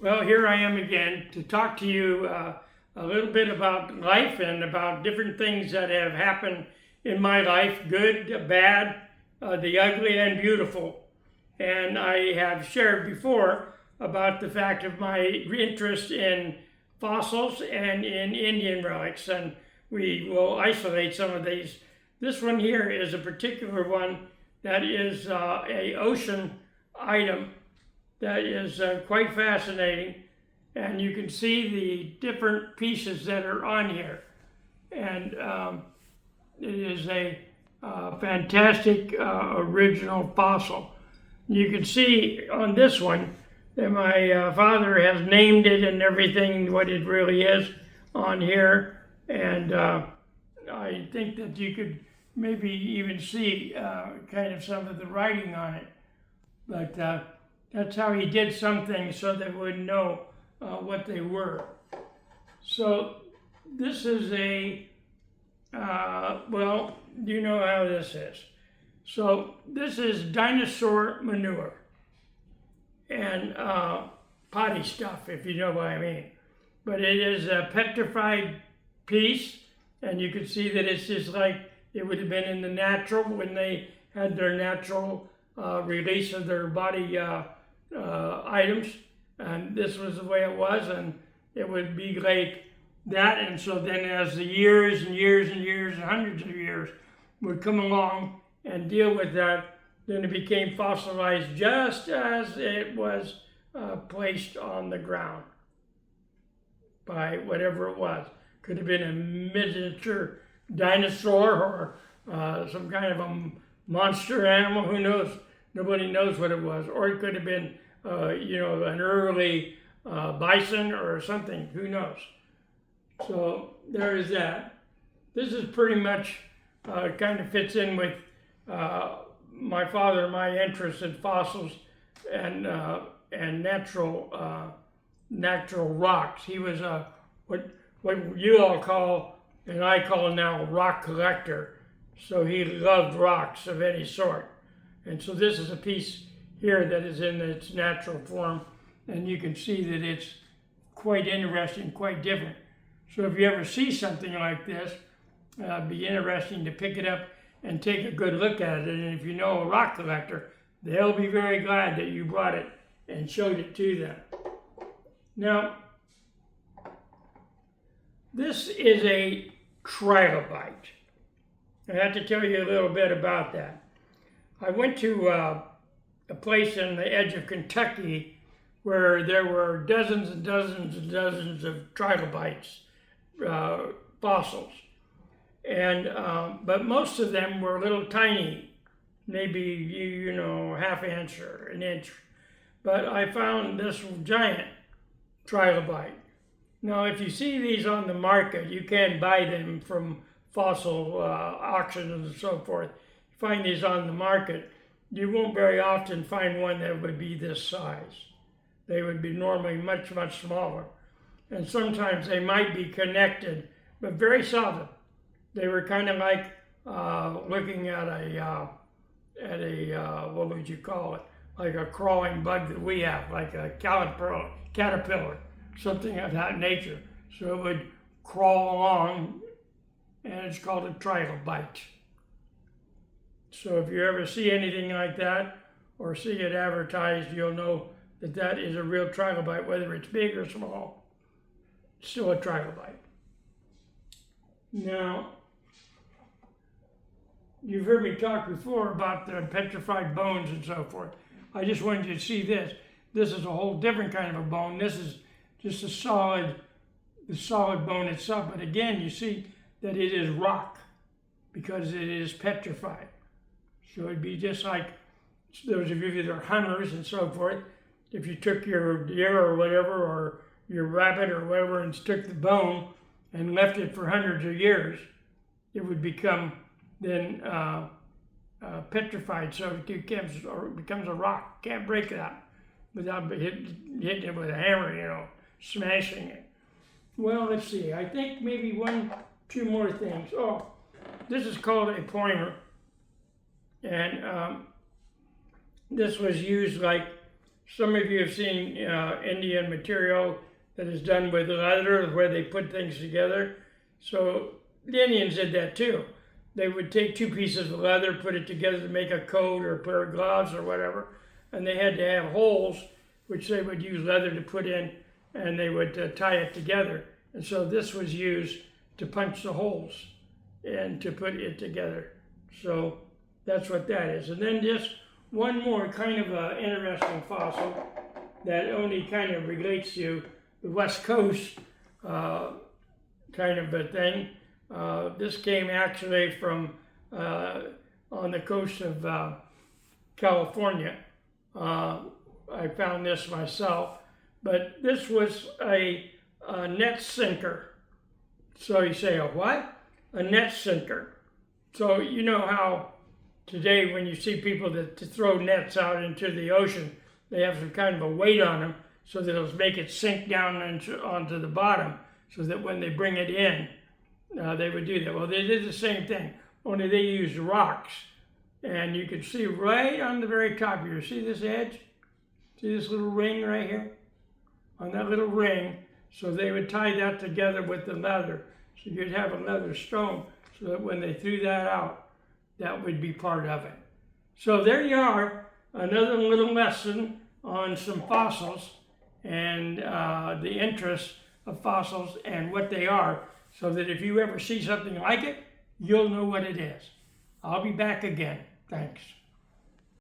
Well, here I am again to talk to you a little bit about life and about different things that have happened in my life, good, bad, the ugly, and beautiful. And I have shared before about the fact of my interest in fossils and in Indian relics, and we will isolate some of these. This one here is a particular one that is a ocean item that is quite fascinating, and you can see the different pieces that are on here. And it is a fantastic original fossil. You can see on this one that my father has named it and everything, what it really is on here. And I think that you could maybe even see kind of some of the writing on it. But that's how he did some things so they would know what they were. So this is well, you know how this is. So this is dinosaur manure and potty stuff, if you know what I mean. But it is a petrified piece, and you can see that it's just like it would have been in the natural when they had their natural release of their body items, and this was the way it was, and it would be like that. And so then as the years and years and years and hundreds of years would come along and deal with that, then it became fossilized just as it was placed on the ground by whatever it was. Could have been a miniature dinosaur or some kind of a monster animal, who knows? Nobody knows what it was. Or it could have been, an early bison or something, who knows? So there is that. This is pretty much kind of fits in with my father, my interest in fossils and natural rocks. He was what you all call, and I call now, a rock collector. So he loved rocks of any sort. And so this is a piece here that is in its natural form, and you can see that it's quite interesting, quite different. So if you ever see something like this, it'd be interesting to pick it up and take a good look at it. And if you know a rock collector, they'll be very glad that you brought it and showed it to them. Now, this is a trilobite. I have to tell you a little bit about that. I went to a place on the edge of Kentucky where there were dozens and dozens and dozens of trilobites, fossils. And but most of them were little tiny, maybe half inch or an inch. But I found this giant trilobite. Now, if you see these on the market, you can buy them from fossil auctions and so forth. You find these on the market, you won't very often find one that would be this size. They would be normally much, much smaller. And sometimes they might be connected, but very solid. They were kind of like looking at a what would you call it? Like a crawling bug that we have, like a caterpillar, something of that nature. So it would crawl along, and it's called a trilobite. So if you ever see anything like that or see it advertised, you'll know that that is a real trilobite, whether it's big or small. It's still a trilobite. Now, you've heard me talk before about the petrified bones and so forth. I just wanted you to see this. This is a whole different kind of a bone. This is just the solid bone itself. But again, you see that it is rock because it is petrified. So it'd be just like those of you that are hunters and so forth. If you took your deer or whatever, or your rabbit or whatever, and took the bone and left it for hundreds of years, it would become then petrified. So it becomes a rock. Can't break that without hitting it with a hammer, smashing it. Well, let's see. I think maybe two more things. Oh, this is called a pointer. And this was used like some of you have seen Indian material that is done with leather, where they put things together. So the Indians did that too. They would take two pieces of leather, put it together to make a coat or a pair of gloves or whatever, and they had to have holes, which they would use leather to put in, and they would tie it together. And so this was used to punch the holes and to put it together. So that's what that is. And then just one more kind of interesting fossil that only kind of relates to the West Coast kind of a thing. This came actually from on the coast of California. I found this myself, but this was a net sinker. So you say, a what? A net sinker. So you know how today when you see people that throw nets out into the ocean, they have some kind of a weight on them so that it'll make it sink down onto the bottom, so that when they bring it in, they would do that. Well, they did the same thing, only they used rocks. And you can see right on the very top here, see this edge? See this little ring right here? On that little ring, so they would tie that together with the leather. So you'd have a leather stone, so that when they threw that out, that would be part of it. So there you are, another little lesson on some fossils and the interest of fossils and what they are, so that if you ever see something like it, you'll know what it is. I'll be back again. Thanks.